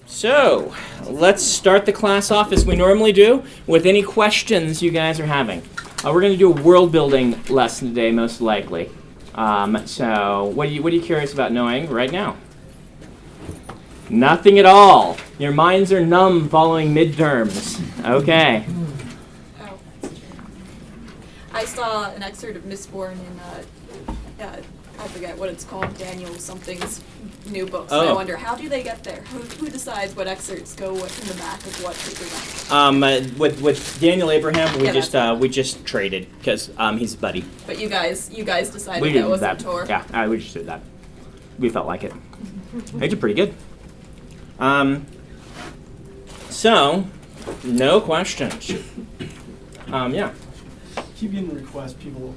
So, let's start the class off as we normally do with any questions you guys are having. We're going to do a world building lesson today, most likely. So, what are you curious about knowing right now? Nothing at all. Your minds are numb following midterms. Okay. Oh, I saw an excerpt of Mistborn in, I forget what it's called, Daniel something's new books. Oh. And I wonder, how do they get there? Who decides what excerpts go in the back of what paperback? With Daniel Abraham, we Yeah, we just traded because he's a buddy. But you guys decided We that did wasn't that. Tor. Yeah, we just did that. We felt like it. They did pretty good. So, no questions. Yeah. Keep getting requests. People,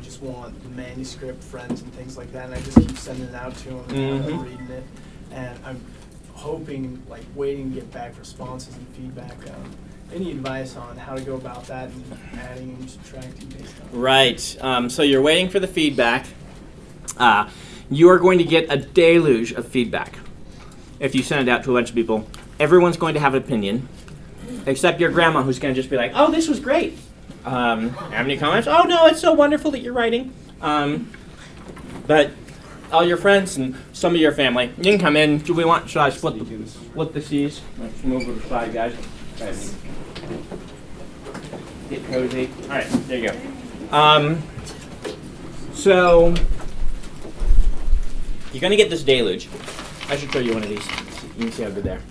just want the manuscript, friends, and things like that, and I just keep sending it out to them and I'm reading it. And I'm hoping, waiting to get back responses and feedback. Any advice on how to go about that and adding and subtracting based on? Right. So you're waiting for the feedback. You are going to get a deluge of feedback if you send it out to a bunch of people. Everyone's going to have an opinion, except your grandma, who's going to just be like, "Oh, this was great. Have any comments? Oh, no, it's so wonderful that you're writing." But all your friends and some of your family, you can come in. Should I split the C's? Let's move to the side, guys. Get cozy. All right, there you go. So you're going to get this deluge. I should show you one of these. You can see over there.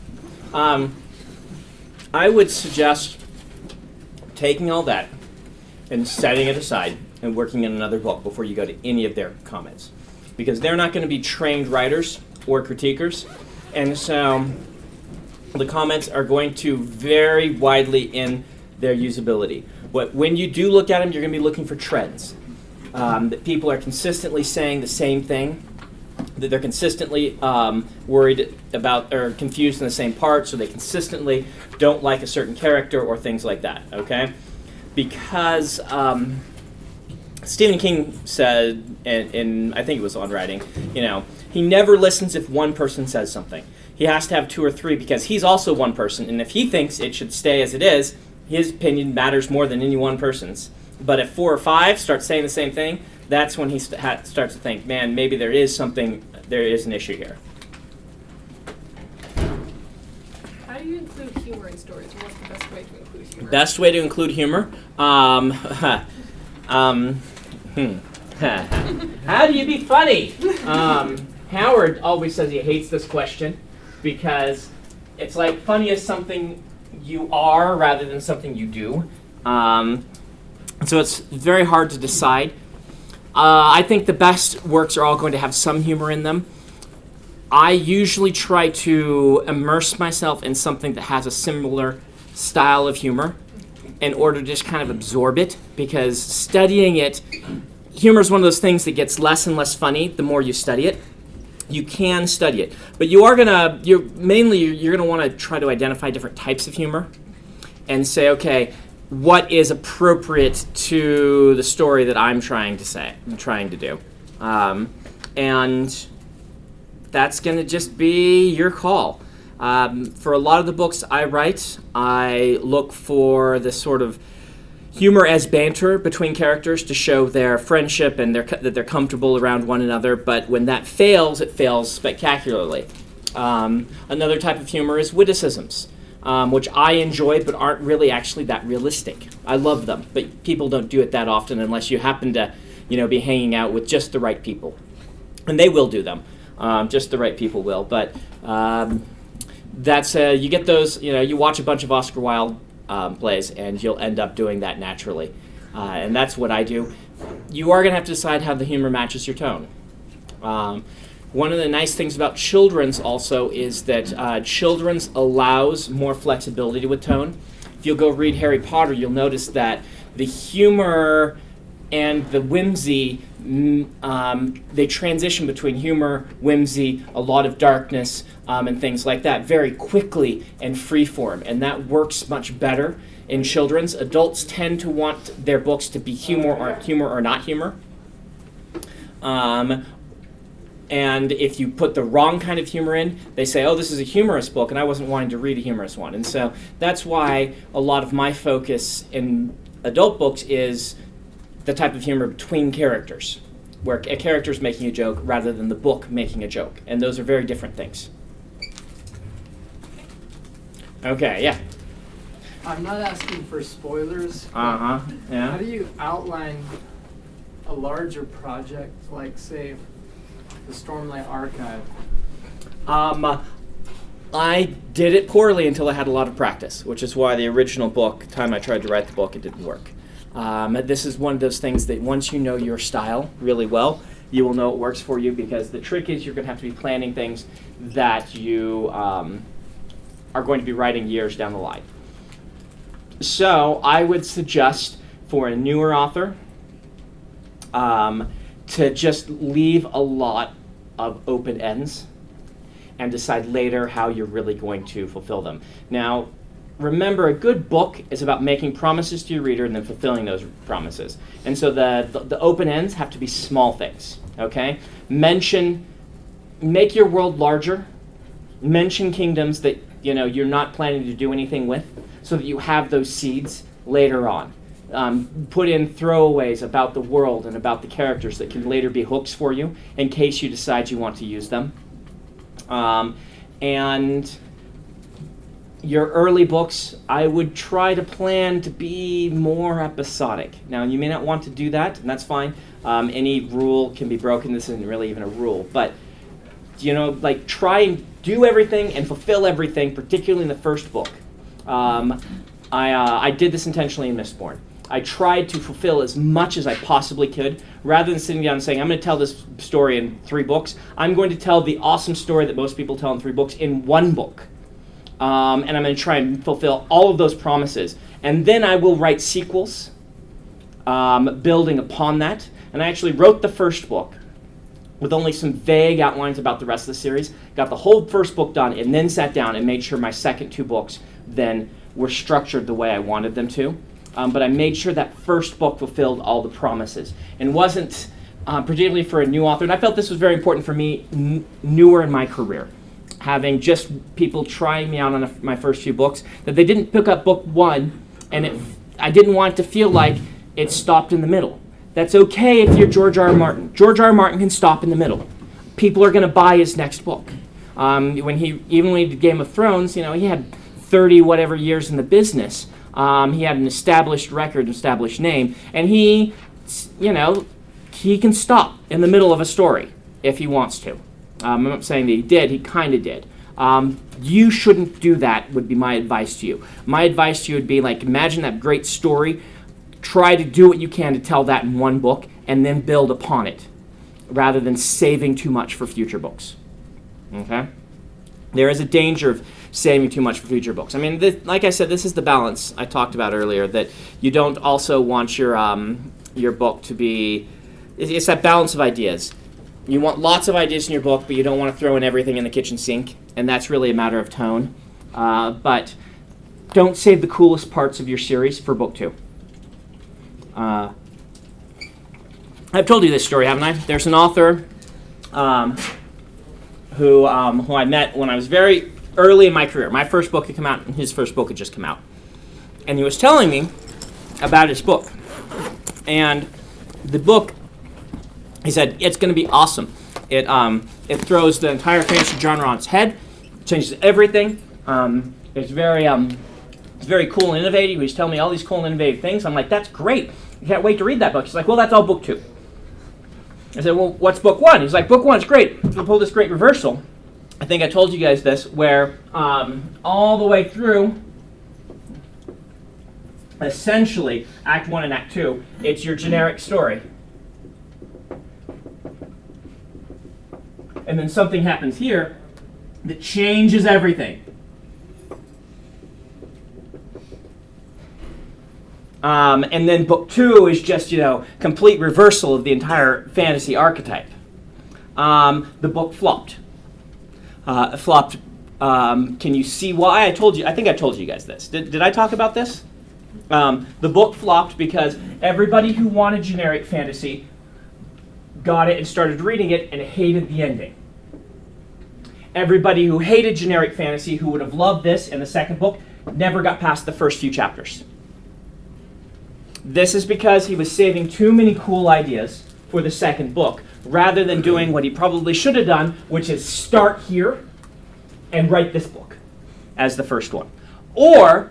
I would suggest taking all that and setting it aside and working in another book before you go to any of their comments. Because they're not going to be trained writers or critiquers. And so the comments are going to vary widely in their usability. But when you do look at them, you're going to be looking for trends. That people are consistently saying the same thing, that they're consistently worried about or confused in the same parts, or they consistently don't like a certain character or things like that, okay? Because Stephen King said, and I think it was on writing, he never listens if one person says something. He has to have two or three because he's also one person, and if he thinks it should stay as it is, his opinion matters more than any one person's. But if 4 or 5 start saying the same thing, that's when he starts to think, man, maybe there is an issue here. How do you include humor in stories? What's the best way to include humor? Best way to include humor? How do you be funny? Howard always says he hates this question because it's like funny is something you are rather than something you do. So it's very hard to decide. I think the best works are all going to have some humor in them. I usually try to immerse myself in something that has a similar style of humor in order to just kind of absorb it, because studying it, humor is one of those things that gets less and less funny the more you study it. You can study it, but you're gonna want to try to identify different types of humor and say, okay, what is appropriate to the story that I'm trying to do. And that's going to just be your call. For a lot of the books I write, I look for the sort of humor as banter between characters to show their friendship and that they're comfortable around one another, but when that fails, it fails spectacularly. Another type of humor is witticisms. Which I enjoy but aren't really actually that realistic. I love them, but people don't do it that often unless you happen to, be hanging out with just the right people. And they will do them. Just the right people will. But that's you get those, you watch a bunch of Oscar Wilde plays and you'll end up doing that naturally. And that's what I do. You are going to have to decide how the humor matches your tone. One of the nice things about children's also is that children's allows more flexibility with tone. If you'll go read Harry Potter, you'll notice that the humor and the whimsy, they transition between humor, whimsy, a lot of darkness, and things like that very quickly and freeform, and that works much better in children's. Adults tend to want their books to be humor or not humor. And if you put the wrong kind of humor in, they say, oh, this is a humorous book, and I wasn't wanting to read a humorous one. And so that's why a lot of my focus in adult books is the type of humor between characters, where a character is making a joke rather than the book making a joke. And those are very different things. Okay, yeah. I'm not asking for spoilers. But Uh-huh, yeah. How do you outline a larger project, like, say, the Stormlight Archive? I did it poorly until I had a lot of practice, which is why the original book, time I tried to write the book, it didn't work. This is one of those things that once you know your style really well, you will know it works for you, because the trick is you're going to have to be planning things that you are going to be writing years down the line. So I would suggest for a newer author to just leave a lot of open ends and decide later how you're really going to fulfill them. Now, remember, a good book is about making promises to your reader and then fulfilling those promises. And so the open ends have to be small things, okay? Make your world larger. Mention kingdoms that you're not planning to do anything with, so that you have those seeds later on. Put in throwaways about the world and about the characters that can later be hooks for you in case you decide you want to use them. And your early books, I would try to plan to be more episodic. Now, you may not want to do that, and that's fine. Any rule can be broken. This isn't really even a rule. But, try and do everything and fulfill everything, particularly in the first book. I did this intentionally in Mistborn. I tried to fulfill as much as I possibly could. Rather than sitting down and saying, I'm going to tell this story in 3 books, I'm going to tell the awesome story that most people tell in 3 books in 1 book. And I'm going to try and fulfill all of those promises. And then I will write sequels, building upon that. And I actually wrote the first book with only some vague outlines about the rest of the series, got the whole first book done, and then sat down and made sure my second 2 books then were structured the way I wanted them to. But I made sure that first book fulfilled all the promises, and wasn't, particularly for a new author, and I felt this was very important for me, newer in my career, having just people trying me out on my first few books, that they didn't pick up book 1, and I didn't want it to feel like it stopped in the middle. That's okay if you're George R. R. Martin. George R. R. Martin can stop in the middle. People are going to buy his next book. When he did Game of Thrones, he had 30 whatever years in the business. He had an established record, established name, and he can stop in the middle of a story if he wants to. I'm not saying that he did, he kind of did. You shouldn't do that, would be my advice to you. My advice to you would be, imagine that great story, try to do what you can to tell that in 1 book, and then build upon it, rather than saving too much for future books. Okay? There is a danger of saving too much for future books. I mean, like I said, this is the balance I talked about earlier, that you don't also want your book to be... It's that balance of ideas. You want lots of ideas in your book, but you don't want to throw in everything in the kitchen sink, and that's really a matter of tone. But don't save the coolest parts of your series for book 2. I've told you this story, haven't I? There's an author who I met when I was very early in my career. My first book had come out, and his first book had just come out. And he was telling me about his book. And the book, he said, it's going to be awesome. It throws the entire fantasy genre on its head, changes everything. It's very cool and innovative. He was telling me all these cool and innovative things. I'm like, that's great. I can't wait to read that book. He's like, well, that's all book 2. I said, well, what's book 1? He's like, book 1 is great. We'll pull this great reversal. I think I told you guys this, where all the way through, essentially, Act 1 and Act 2, it's your generic story. And then something happens here that changes everything. And then book 2 is just, complete reversal of the entire fantasy archetype. The book flopped. Can you see why? I think I told you guys this. Did I talk about this? The book flopped because everybody who wanted generic fantasy got it and started reading it and hated the ending. Everybody who hated generic fantasy, who would have loved this in the second book, never got past the first few chapters. This is because he was saving too many cool ideas for the second book, rather than doing what he probably should have done, which is start here and write this book as the first one. Or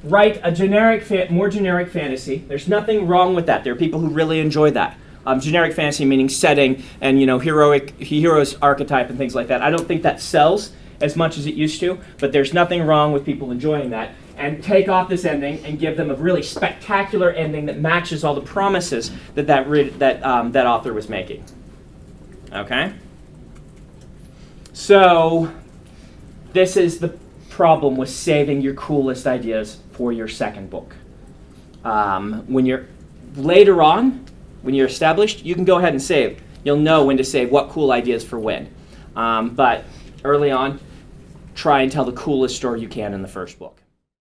write a more generic fantasy. There's nothing wrong with that. There are people who really enjoy that. Generic fantasy meaning setting and hero's archetype and things like that. I don't think that sells as much as it used to, but there's nothing wrong with people enjoying that. And take off this ending and give them a really spectacular ending that matches all the promises that author was making. Okay? So this is the problem with saving your coolest ideas for your second book. When you're later on, when you're established, you can go ahead and save. You'll know when to save what cool ideas for when. But early on, try and tell the coolest story you can in the first book.